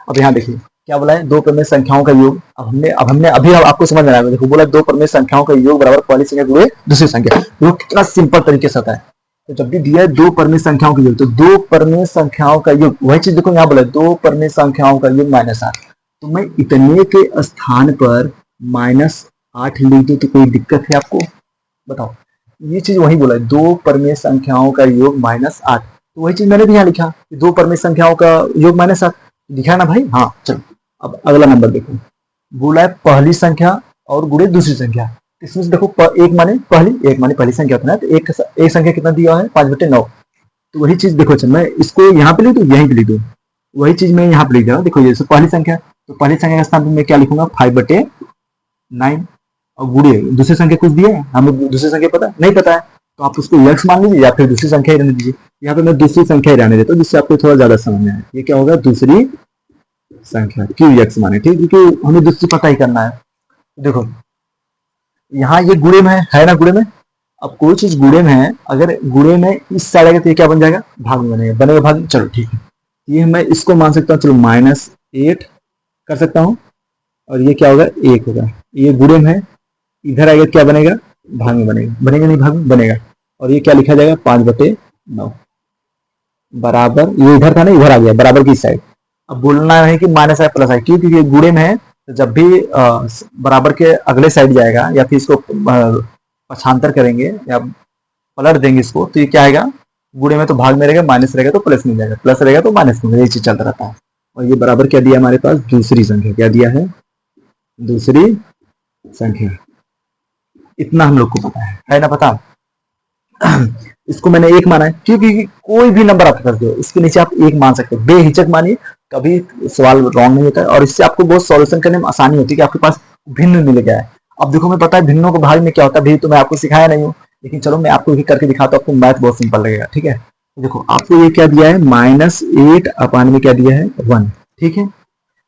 अब यहाँ देखिए क्या बोला है, दो परिमेय संख्याओं का योग। अब हमने अभी आपको समझ में आया, देखो बोला दो परिमेय संख्याओं का योग बराबर पहली संख्या गुणे दूसरी संख्या। वो कितना सिंपल तरीके से होता है। तो जब भी दिया है दो परिमेय संख्याओं का योग, तो दो परिमेय संख्याओं का योग, वही चीज देखो यहाँ बोला दो परिमेय संख्याओं का योग -8। तो मैं इतने के स्थान पर -8 लिख दूं तो कोई दिक्कत है आपको? बताओ। ये चीज वही बोला है, दो परिमेय संख्याओं का योग -8। तो वही चीज मैंने भी यहाँ लिखा, दो परिमेय संख्याओं का योग -8 दिखा ना भाई। हाँ चलो अब अगला नंबर देखो, बोला है पहली संख्या और गुणे दूसरी संख्या। इसमें से देखो एक माने पहली संख्या होता है, तो एक संख्या कितना दिया है 5/9। तो वही चीज देखो, चल मैं इसको यहाँ पे लिख दूं, यहीं पे लिख दूं, वही चीज मैं यहाँ पे लिख दूंगा। देखो ये पहली संख्या, तो पहली संख्या के स्थान पर मैं क्या लिखूंगा 5/9। और गुणे दूसरी संख्या कुछ दिया है हमें, दूसरी संख्या पता नहीं पता है, तो आप उसको x मान लीजिए या फिर दूसरी संख्या ही रहने दीजिए। यहाँ पे मैं दूसरी संख्या ही रहने देता हूँ जिससे आपको थोड़ा ज्यादा समझ में आए। ये क्या होगा, दूसरी संख्या, क्यों x माने, ठीक, क्योंकि हमें दूसरी पता ही करना है। देखो यहाँ ये गुणे में है ना, गुणे में। अब कोई चीज गुणे में है, अगर गुणे में इस साइड आएगा तो ये क्या बन जाएगा, भाग में बनेगा भाग। चलो ठीक है, ये मैं इसको मान सकता हूँ, चलो -8 कर सकता हूँ, और ये क्या होगा 1 होगा। ये गुणे में है, इधर आएगा क्या बनेगा, भाग में बनेगा नहीं, भाग में बनेगा। और ये क्या लिखा जाएगा 5/9 बराबर, ये इधर था ना, इधर आ गया बराबर की साइड। अब बोलना है कि -8 प्लस है, क्यों, क्योंकि गुणे में है, तो जब भी बराबर के अगले साइड जाएगा या फिर इसको पक्षांतर करेंगे या पलट देंगे इसको, तो ये क्या आएगा, गुणे में तो भाग में रहेगा, माइनस रहेगा तो प्लस में जाएगा, प्लस रहेगा तो माइनस में, ये चीज चलता रहता है। और ये बराबर क्या दिया हमारे पास, दूसरी संख्या। क्या दिया है, दूसरी संख्या। इतना हम लोग को पता है ना, पता। इसको मैंने 1 माना है, क्योंकि कोई भी नंबर आप कर दो इसके नीचे आप 1 मान सकते हो, बेहिचक मानिए, कभी सवाल रॉन्ग नहीं होता है। और इससे आपको बहुत सॉल्यूशन करने में आसानी होती है कि आपके पास भिन्न मिल गया है। अब देखो मैं पता है भिन्नों को भाग में क्या होता है, भी तो मैं आपको सिखाया नहीं हूँ, लेकिन चलो मैं आपको भी करके दिखाता हूँ, आपको मैथ बहुत सिंपल लगेगा। ठीक है, देखो आपको ये क्या दिया है, -8 अपान में क्या दिया है 1। ठीक है,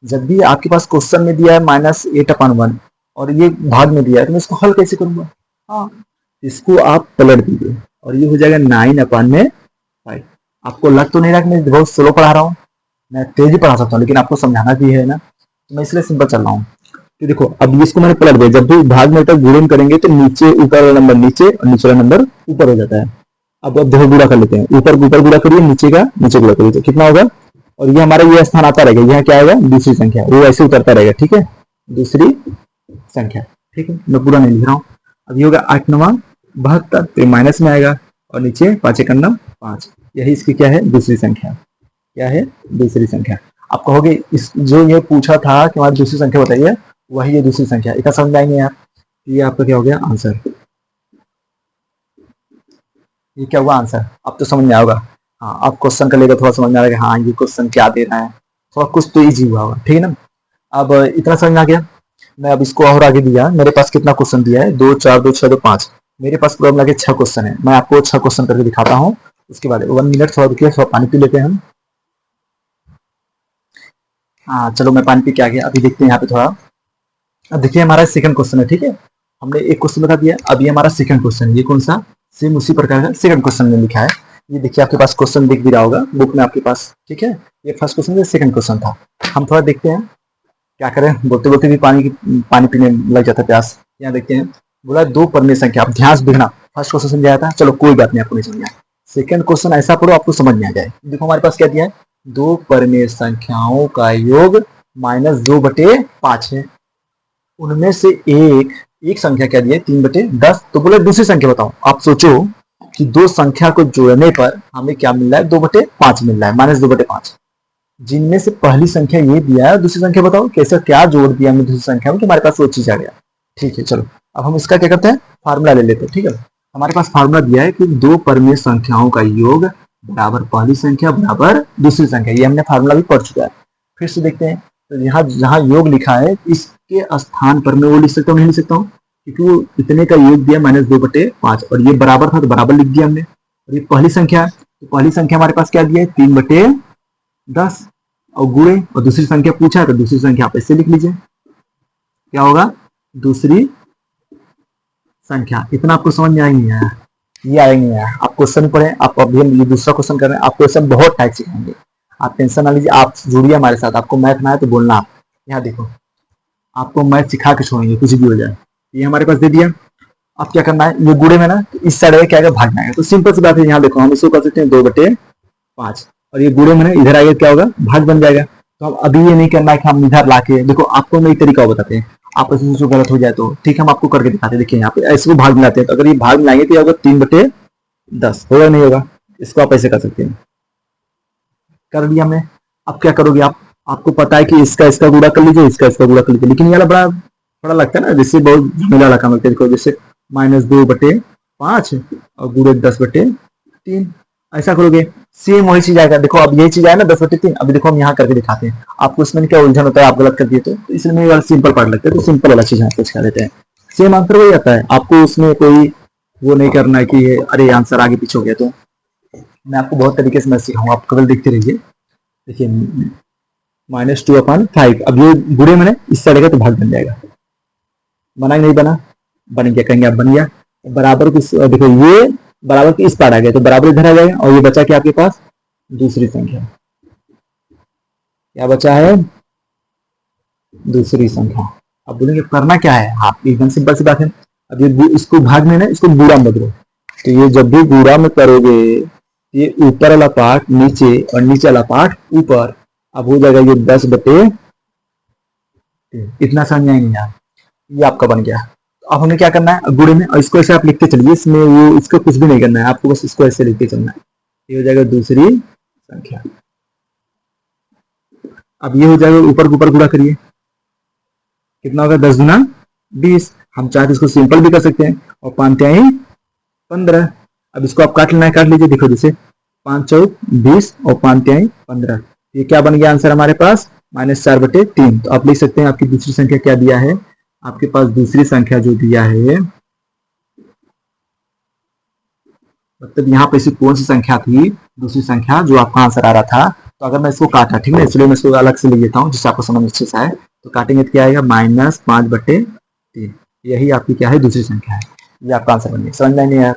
जब भी आपके पास क्वेश्चन में दिया है -8 अपान 1 और ये भाग में दिया है, तो मैं इसको हल कैसे करूंगा। हाँ, इसको आप पलट दीजिए और ये हो जाएगा 9 अपान में 5। आपको लग तो नहीं रहा कि मैं बहुत स्लो पढ़ा रहा हूँ, मैं तेज पढ़ा सकता हूँ, लेकिन आपको समझाना भी है ना, तो मैं इसलिए सिंपल चल रहा हूँ। तो देखो अब इसको मैंने पलट दिया, जब भी भाग में तक गुणन करेंगे तो नीचे ऊपर वाला नंबर नीचे और नीचे वाला नंबर ऊपर हो जाता है। अब देखो गुणा कर लेते हैं, ऊपर गुणा करिए, नीचे का नीचे गुणा करिए, तो कितना होगा। और ये हमारा ये स्थान आता रहेगा, यहाँ क्या आएगा, दूसरी संख्या, वो ऐसे उतरता रहेगा। ठीक है, दूसरी संख्या। ठीक है, मैं पूरा नहीं लिख रहा हूँ। अब ये होगा 8 9 72, तो माइनस में आएगा और नीचे 5 1 9 5। यही इसकी क्या है, दूसरी संख्या। क्या है, दूसरी संख्या। आप कहोगे इस जो ये पूछा था कि हमारी दूसरी संख्या बताइए, वही ये दूसरी संख्या। इतना समझ आएंगे यार, ये आपका क्या हो गया आंसर। ये क्या हुआ आंसर, अब तो समझ में आएगा। हाँ, अब क्वेश्चन का लेकर थोड़ा समझ में आएगा, हाँ ये क्वेश्चन क्या दे रहा है, थोड़ा कुछ तो इजी हुआ होगा। ठीक है ना, अब इतना समझ में आ गया। मैं अब इसको और आगे दिया, मेरे पास कितना क्वेश्चन दिया है, 2 4 2 6 2 5, मेरे पास पूरा मिला के 6 क्वेश्चन है। मैं आपको 6 क्वेश्चन करके दिखाता हूँ, उसके बाद 1 मिनट थोड़ा रुकिए, थोड़ा पानी पी लेते हैं हम। हाँ चलो मैं पानी पी के आ गया, अभी देखते हैं यहाँ पे थोड़ा। अब देखिए हमारा सेकंड क्वेश्चन है। ठीक है, हमने एक क्वेश्चन बता दिया, अब ये हमारा सेकंड क्वेश्चन है। ये कौन सा, सेम उसी प्रकार का सेकंड क्वेश्चन में लिखा है। ये देखिए आपके पास क्वेश्चन दिख भी रहा होगा बुक में आपके पास। ठीक है, ये फर्स्ट क्वेश्चन, ये सेकंड क्वेश्चन था। हम थोड़ा देखते हैं, क्या करें, बोलते बोलते भी पानी पीने लग जाता है प्यास। यहाँ देखते हैं, बोला दो परिमेय संख्या। अब ध्यान से देखना, फर्स्ट क्वेश्चन समझ आया था, चलो कोई बात नहीं, आपको नहीं समझ आया, सेकंड क्वेश्चन ऐसा पढ़ो आपको समझ में आ जाए। देखो हमारे पास क्या दिया है, दो परिमेय संख्याओं का योग -2/5 है। उनमें से एक संख्या क्या दी है 3/10। तो बोले दूसरी संख्या बताओ। आप सोचो कि दो संख्या को जोड़ने पर हमें क्या मिल रहा है, 2/5 मिल रहा है, -2/5। जिनमें से पहली संख्या ये दिया है, दूसरी संख्या बताओ कैसे, क्या जोड़ दिया हमने दूसरी संख्या में, तो हमारे पास वो चीज आ गया। ठीक है, चलो अब हम इसका क्या करते हैं, फार्मूला ले लेते हैं। ठीक है, हमारे पास फार्मूला दिया है कि दो परिमेय संख्याओं का योग बराबर पहली संख्या बराबर दूसरी संख्या। ये हमने फार्मूला भी पढ़ चुका है, फिर से देखते हैं। तो यहाँ जहाँ योग लिखा है, इसके स्थान पर मैं वो लिख सकता हूँ, नहीं लिख सकता हूँ, क्योंकि वो इतने का योग दिया -2/5, और ये बराबर था तो बराबर लिख दिया हमने। और ये पहली संख्या, तो पहली संख्या हमारे पास क्या दिया है 3/10, और गुणे, और दूसरी संख्या पूछा है तो दूसरी संख्या आप ऐसे लिख लीजिए, क्या होगा, दूसरी संख्या, इतना आपको समझ में आई नहीं आया, ये आया नहीं आया, आप क्वेश्चन पढ़े, आप अभी हम ये दूसरा क्वेश्चन कर रहे हैं, आपको क्वेश्चन बहुत टाइप सिखाएंगे, आप टेंशन ना लीजिए, आप जुड़िए हमारे साथ, आपको मैथ ना है तो बोलना आप। यहाँ देखो, आपको मैथ सिखा के छोड़ेंगे कुछ भी हो जाए। ये हमारे पास दे दिया, अब क्या करना है, ये गुड़े में ना इस साइड में क्या आएगा, भागना है, तो सिंपल सी बात है, यहाँ देखो हम इसको कर सकते हैं 2/5, और ये गुड़े में ना इधर आएगा क्या होगा, भाग बन जाएगा। तो हम अभी ये नहीं करना है कि हम इधर लाके, देखो आपको नई तरीका बताते हैं, आप ऐसे जो गलत हो जाए तो ठीक है, हम आपको करके दिखाते हैं। देखिए यहाँ पे ऐसे को भाग मिलाते हैं, तो अगर ये भाग मिलाएंगे तो ये होगा 3/10, होगा नहीं होगा, इसको आप ऐसे कर सकते हैं, कर लिया हमने। अब क्या करोगे आप, आपको पता है कि इसका गुड़ा कर लीजिए, इसका गुड़ा कर लीजिए, लेकिन ये बड़ा बड़ा लगता है ना, जिससे बहुत झमेला वाला काम लगता है। देखो जैसे -2/5 और गुड़े 10/3, ऐसा करोगे, सेम वही चीज आएगा। देखो अब यही चीज आया ना 10/3, अभी देखो हम यहाँ करके दिखाते हैं, आपको इसमें क्या उलझन होता है, आप गलत कर दिए तो इसलिए वाला सिंपल पार्ट लगता है, तो सिंपल वाला चीज यहाँ पे सिखा देते हैं, सेम आंसर वही आता है, आपको उसमें कोई वो नहीं करना है कि अरे आंसर आगे पीछे हो गया। तो मैं आपको बहुत तरीके से मैं सिखाऊंगा, आप केवल देखते रहिए। देखिए -2/5, अब ये बुरे में इस साइड का तो भाग बन जाएगा, बना नहीं बना, बन गया, कहेंगे आप बन गया, बराबर की देखो ये बराबर की इस पार आ गया, तो बराबर इधर आ जाएगा, और ये बचा क्या आपके पास, दूसरी संख्या, क्या बचा है, दूसरी संख्या। अब बोलेंगे करना क्या है, हाँ एकदम सिंपल सी बात है, अब ये इसको भाग में ना इसको गुणा में बदलो, तो ये जब भी गुणा में करोगे, ये ऊपर वाला पार्ट नीचे और नीचे वाला पार्ट ऊपर, अब हो जाएगा ये 10/3, इतना समझ में नहीं आया, ये आपका बन गया। अब हमें क्या करना है गुणे में, और इसको ऐसे आप लिखते चलिए, इसमें वो इसको कुछ भी नहीं करना है आपको, बस इसको ऐसे लिखते चलना है, ये हो जाएगा दूसरी संख्या। अब ये हो जाएगा, ऊपर के ऊपर गुणा करिए, कितना होगा, 10 गुना 20, हम चाहे तो इसको सिंपल भी कर सकते हैं, और 5 तिहाई 15, अब इसको आप काट लेना है, काट लीजिए, देखो जैसे 5 चौक 20 और 5 तिहाई 15, ये क्या बन गया आंसर हमारे पास, -4/3। तो आप लिख सकते हैं आपकी दूसरी संख्या क्या दिया है, आपके पास दूसरी संख्या जो दिया है, मतलब यहाँ पे ऐसी कौन सी संख्या थी, दूसरी संख्या जो आपका आंसर आ रहा था, तो अगर मैं इसको काटा, ठीक है, इसलिए मैं इसको अलग से ले लेता हूँ जिससे आपको समझ अच्छे से आए, तो काटेंगे तो क्या आएगा, -5/3, यही आपकी क्या है, दूसरी संख्या है, ये आपका आंसर बन गया। समझ में नहीं आया,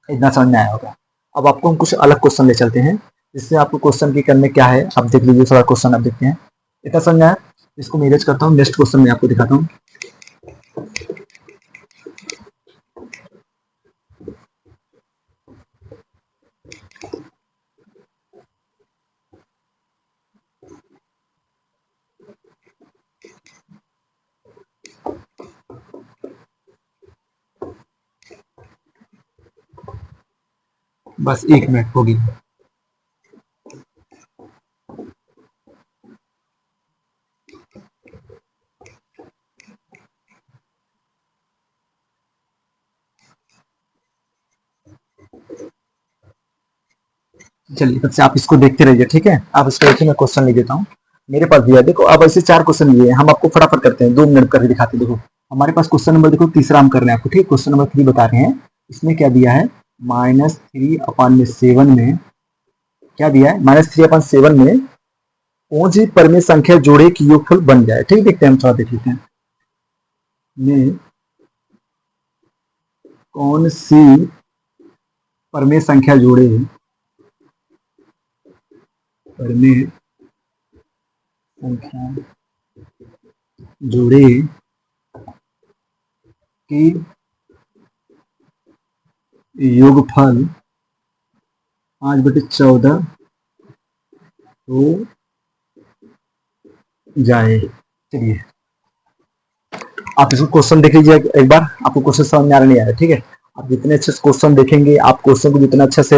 इतना समझ में आया होगा। अब आपको हम कुछ अलग क्वेश्चन ले चलते हैं, जिससे आपको क्वेश्चन की करने क्या है, आप देख लीजिए, सारा क्वेश्चन आप देखते हैं, इतना समझ में आया, इसको मैं इरेज करता हूँ, नेक्स्ट क्वेश्चन में आपको दिखाता हूँ। बस 1 मिनट होगी। चलिए तब से आप इसको देखते रहिए, ठीक है, आप इसको देखिए, मैं क्वेश्चन लिख देता हूँ, मेरे पास दिया है, देखो अब ऐसे 4 क्वेश्चन लिए हैं, हम आपको फटाफट करते हैं, 2 मिनट करके दिखाते हैं। देखो हमारे पास क्वेश्चन नंबर, देखो तीसरा हम कर रहे हैं आपको, ठीक, क्वेश्चन नंबर 3 बता रहे हैं, इसमें क्या दिया है, -3/7 में क्या दिया है, -3/7 में कौन सी परिमेय संख्या जोड़े की योगफल बन जाए, ठीक, देखते हैं हम, थोड़ा देख लेते हैं, में कौन सी परिमेय संख्या जोड़े, परिमेय संख्या जोड़े की योगफल 5/14 हो जाए। चलिए आप इसको क्वेश्चन देख लीजिए एक बार, आपको क्वेश्चन समझ में आ रहा नहीं आ रहा, ठीक है, आप जितने अच्छे से क्वेश्चन देखेंगे, आप क्वेश्चन को जितना अच्छे से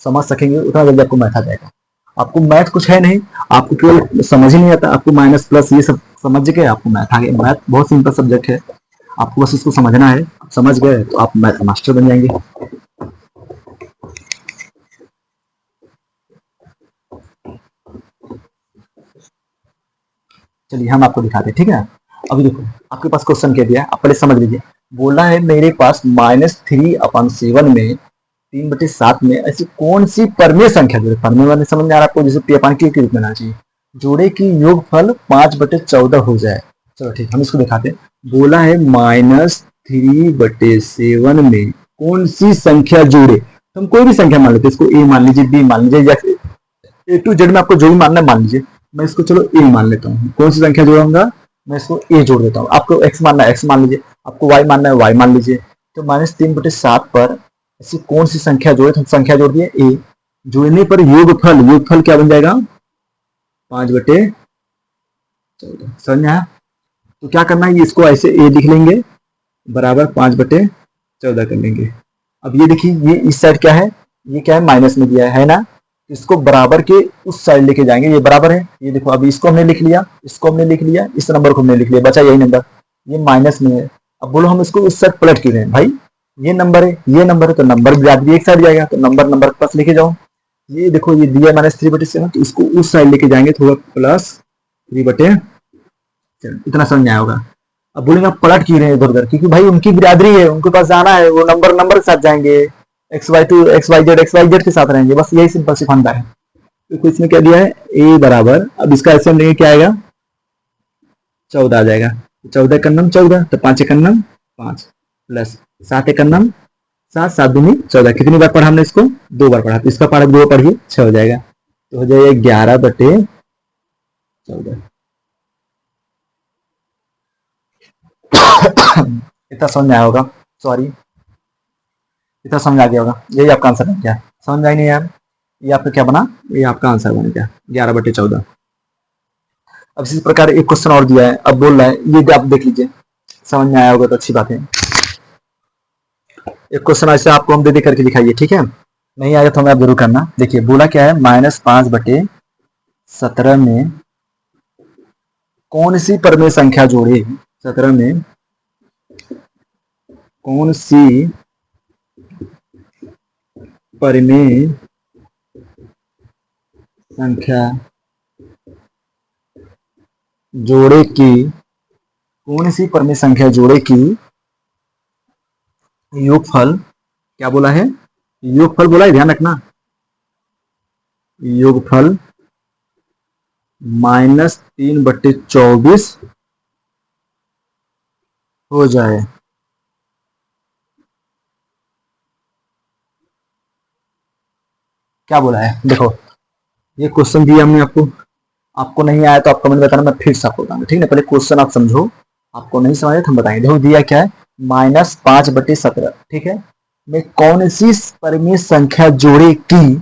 समझ सकेंगे, उतना जल्दी आपको मैथ आ जाएगा। आपको मैथ कुछ है नहीं, आपको केवल समझ ही नहीं आता, आपको माइनस प्लस ये सब समझ के आपको मैथ आ गया। मैथ बहुत सिंपल सब्जेक्ट है, आपको बस इसको समझना है, समझ गए तो आप मैथ मास्टर बन जाएंगे। चलिए हम आपको दिखाते हैं, ठीक है। अभी देखो आपके पास क्वेश्चन क्या दिया है, आप पहले समझ लीजिए। बोला है मेरे पास -3/7 में 3/7 में ऐसी कौन सी परमेय संख्या जोड़े, परमेय वाले समझ में आ रहा है आपको, जैसे p के रूप में आना चाहिए, जोड़े की योगफल 5/14 हो जाए। चलो ठीक, हम इसको दिखाते हैं। बोला है 3/7 में कौन सी संख्या जोड़े। तो हम कोई भी संख्या मान लेते हैं, इसको ए मान लीजिए, बी मान लीजिए, या ए टू जेड में आपको जो भी मानना है मान लीजिए। मैं इसको चलो ए मान लेता हूँ। कौन सी संख्या जोड़ूंगा, मैं इसको ए जोड़ देता हूँ। आपको एक्स मानना है एक्स मान लीजिए, आपको वाई मानना है वाई मान लीजिए। तो -3/7 पर ऐसी कौन सी संख्या जोड़े, तो संख्या जोड़ दिए ए। जोड़ने पर योगफल क्या बन जाएगा, 5/14। समझ में आया। तो क्या करना है, इसको ऐसे ए लिख लेंगे बराबर 5/14 कर लेंगे। अब ये देखिए, ये इस साइड क्या है, ये क्या है, माइनस में दिया है ना। इसको बराबर के उस साइड लेके जाएंगे, ये बराबर है, ये देखो अभी इसको हमने लिख लिया, इसको हमने लिख लिया, इस नंबर को हमने लिख लिया, बचा यही नंबर, ये माइनस में है। अब बोलो हम इसको इस साइड पलट क्यों रहे हैं भाई, ये नंबर है, ये नंबर है, तो नंबर भी एक साइड जाएगा, तो नंबर के पास लेके जाओ। ये देखो ये दिया -3/7, तो इसको उस साइड लेके जाएंगे, तो होगा +3/7। इतना समझ में आया होगा। अब बोलेंगे आप पलट क्यों रहे हैं इधर उधर, क्योंकि भाई उनकी बिरादरी है, उनके पास जाना है, वो नंबर के साथ जाएंगे, XY के साथ रहेंगे, बस यही सिंपल सी फंडा है। तो इसमें क्या दिया है, ए बराबर, अब इसका ऐसे हम लेंगे, क्या आएगा, 14 आ जाएगा। 14 का नम 14, तो 5 का नम 5 प्लस 7 का नम 7, 7 दूनी 14। कितनी बार पढ़ा हमने इसको, 2 बार पढ़ा, तो इसका पढ़ा 2 बार पढ़िए, 6 हो जाएगा। तो हो जाएगा 11/14। इतना समझ में आया होगा, सॉरी इतना समझ आ गया होगा। यही आपका आंसर है क्या, समझ आई नहीं यार, ये आपका क्या बना, ये आपका आंसर बन गया 11/14। अब इसी प्रकार एक क्वेश्चन और दिया है, अब बोल रहा है, ये आप देख लीजिए, समझ में आया होगा तो अच्छी बात है। एक क्वेश्चन ऐसे आपको हम दे करके दिखाइए, ठीक है, नहीं आया तो हमें आप जरूर करना। देखिए बोला क्या है, -5/17 में कौन सी परमेय संख्या जोड़े, 17 में कौन सी परमेय संख्या जोड़े की, कौन सी परमेय संख्या जोड़े की योगफल, क्या बोला है, योगफल बोला है, ध्यान रखना, योगफल -3/24 हो जाए। क्या बोला है, देखो ये क्वेश्चन दिया हमने आपको, आपको नहीं आया तो आप कमेंट बताना, मैं फिर से आपको बताऊंगा, ठीक है। पहले क्वेश्चन आप समझो, आपको नहीं समझ आया तो हम बताएंगे। देखो दिया क्या है, -5/17, ठीक है, में कौन सी परमेय संख्या जोड़े की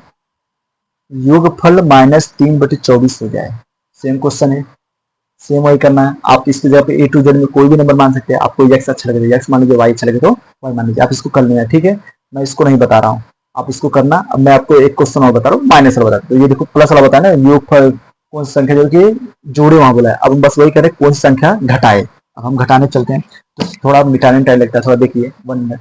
योगफल -3/24 हो जाए। सेम क्वेश्चन है, सेम वही करना है। आप इसकी जगह पे ए टू जेड में कोई भी नंबर मान सकते हैं, आपको एक्स अच्छा लगे तो एक्स मान लीजिए, वाई अच्छा लगे तो वाई मान लीजिए, आप इसको कर लेना, ठीक है। मैं इसको नहीं बता रहा हूँ, आप इसको करना। अब मैं आपको एक क्वेश्चन और बता रहा हूँ, माइनस वाला बता, तो ये देखो प्लस वाला बताया ना, योगफल कौन सी संख्या जो कि जोड़े वहां बोला है। अब हम बस वही करें, कौन सी संख्या घटाए। अब हम घटाने चलते हैं, तो थोड़ा मिटाने में टाइम लगता है, थोड़ा देखिए 1 मिनट।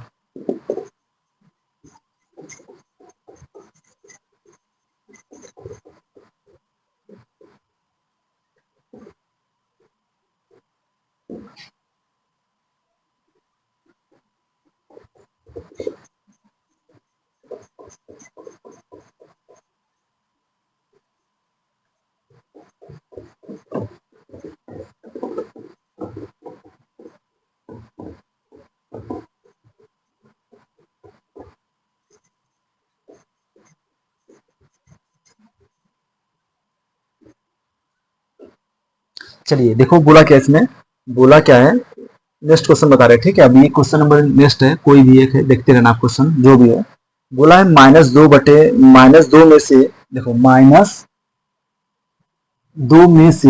चलिए देखो बोला क्या इसमें, बोला क्या है, नेक्स्ट क्वेश्चन बता रहे हैं, ठीक है। अभी क्वेश्चन नंबर नेक्स्ट है, कोई भी एक है, देखते रहना क्वेश्चन जो भी है। बोला है -2 में से, देखो -2 में से,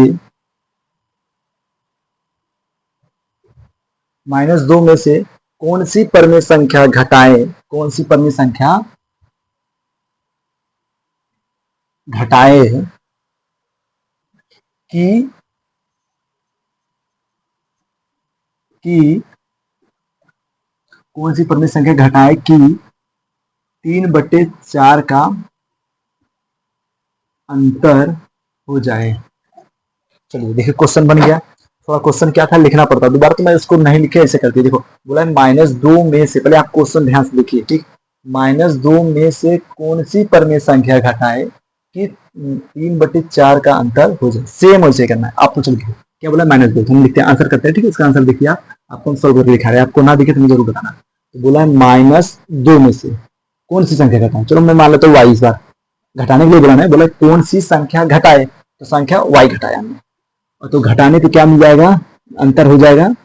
-2 में से कौन सी परमेय संख्या घटाए, कौन सी परमेय संख्या घटाए कि कौन सी परमेय संख्या घटाए कि 3/4 का अंतर हो जाए। चलिए देखिए क्वेश्चन बन गया। थोड़ा क्वेश्चन क्या था, लिखना पड़ता, दोबारा तो मैं इसको नहीं लिखे, ऐसे करके देखो बोला है -2 में से, पहले आप क्वेश्चन ध्यान से देखिए, ठीक, -2 में से कौन सी परमेय संख्या घटाए कि 3/4 का अंतर हो जाए। सेम वैसे करना है आपको, चलिए क्या बोला -2, तो हम लिखते हैं आंसर करते हैं, ठीक है। इसका आंसर देखिए आप, आपको हम सॉल्व करके दिखा रहे हैं, आपको ना दिखे तो मुझे जरूर बताना। तो बोला है -2 में से कौन सी संख्या घटाए। चलो मैं मान लेता हूँ y, इस बार घटाने के लिए बोला है, बोला कौन सी संख्या घटाए, तो संख्या y घटाया हमने, और तो घटाने पे क्या मिल जाएगा, अंतर हो जाएगा,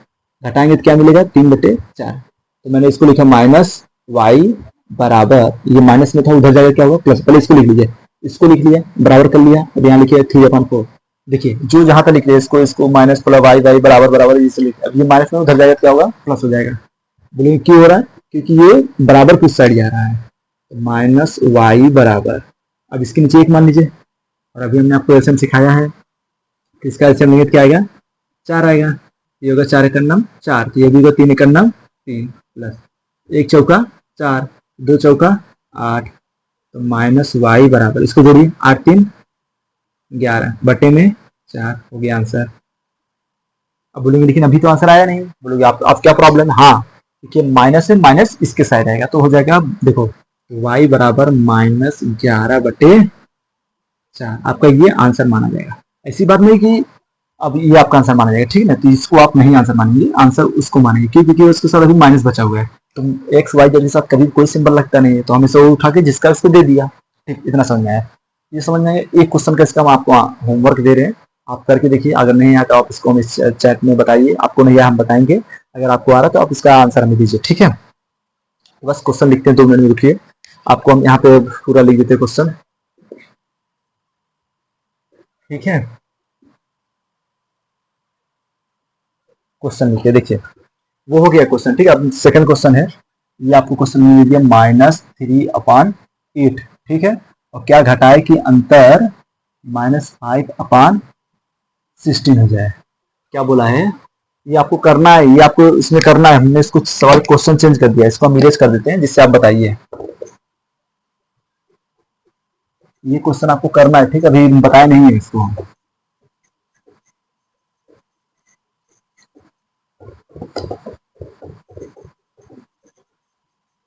घटाएंगे तो क्या मिलेगा 3/4। तो मैंने इसको लिखा -y बराबर, ये माइनस में था उधर जाएगा क्या होगा प्लस, पहले इसको लिख लीजिए, इसको लिख लिया बराबर कर लिया, अब यहाँ लिखिए 3/4। देखिए जो जहां तक लिख लिया इसको, इसको माइनस प्लस वाई वाई बराबर बराबर इसे लिख, अब ये माइनस में उधर जाएगा क्या होगा प्लस हो जाएगा। बोलिए क्यों हो रहा है, क्योंकि ये बराबर कुछ साइड जा रहा है, -y बराबर, अब इसके नीचे 1 मान लीजिए, और अभी हमने आपको एलसीएम सिखाया है कि इसका एलसीएम लेंगे क्या आएगा 4 आएगा, ये होगा 4 एकड़ नाम 4, तो ये भी होगा 3 एकड़ नाम 3 प्लस 1 चौका 4, 2 चौका 8, तो -y बराबर, इसको जोड़िए 8 3 11 बटे में 4 हो गया आंसर। अब बोलेंगे लेकिन अभी तो आंसर आया नहीं, बोलोगे आप क्या प्रॉब्लम है, हाँ देखिए माइनस से माइनस इसके साइड आएगा तो हो जाएगा, देखो y बराबर -11 बटे 4, आपका ये आंसर माना जाएगा। ऐसी बात नहीं कि अब ये आपका आंसर माना जाएगा, ठीक है ना, तो इसको आप नहीं आंसर मानेंगे, आंसर उसको मानेंगे, क्यों, क्योंकि उसके साथ अभी माइनस बचा हुआ है, तो एक्स वाई के साथ कभी कोई सिंबल लगता नहीं है, तो हम इसे उठा के जिसका उसको दे दिया, ठीक, इतना समझ में आया। ये समझ में आया, एक क्वेश्चन का इसका हम आपको होमवर्क दे रहे हैं, आप करके देखिए, अगर नहीं आता आप इसको हम इस चैट में बताइए, आपको नहीं आया हम बताएंगे, अगर आपको आ रहा तो आप इसका आंसर हमें दीजिए, ठीक है। तो बस क्वेश्चन लिखते हैं, 2 मिनट में रुकिए, आपको हम यहाँ पे पूरा लिख देते हैं क्वेश्चन, ठीक है। क्वेश्चन लिखिए, देखिए वो हो गया क्वेश्चन, ठीक है। अब सेकंड क्वेश्चन है, ये आपको क्वेश्चन मिल गया -3/8, ठीक है, और क्या घटाए कि अंतर -5/16 हो जाए, क्या बोला है, ये आपको करना है, ये आपको इसमें करना है, हमने इसको सवाल क्वेश्चन चेंज कर दिया, इसको हम इरेज कर देते हैं जिससे आप बताइए, ये क्वेश्चन आपको करना है, ठीक, अभी बताया नहीं है इसको हम।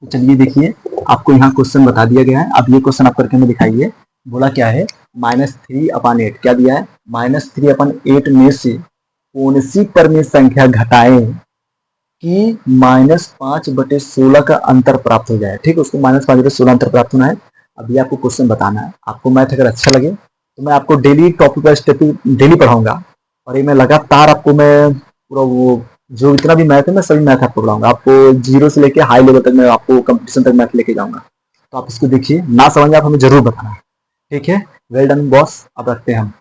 तो चलिए देखिए, आपको यहाँ क्वेश्चन बता दिया गया है, अब ये क्वेश्चन आप करके हमें दिखाइए। बोला क्या है, -3/8 क्या दिया है, -3/8 में से कौन सी परमेय संख्या घटाएं कि -5/16 का अंतर प्राप्त हो जाए, ठीक, उसको -5/16 अंतर प्राप्त होना है। अब ये आपको क्वेश्चन बताना है, आपको मैथ अगर अच्छा लगे तो मैं आपको daily topic by step daily पढ़ाऊंगा, और ये मैं लगातार आपको मैं पूरा वो जो इतना भी मैथ है मैं सभी मैथ आपको पढ़ाऊंगा, आपको 0 से लेके हाई लेवल तक मैं आपको कंपटीशन तक मैथ लेके जाऊंगा, तो आप इसको देखिए, ना समझ में आप हमें जरूर बताना, ठीक है। वेल डन बॉस, अब रखते हैं हम।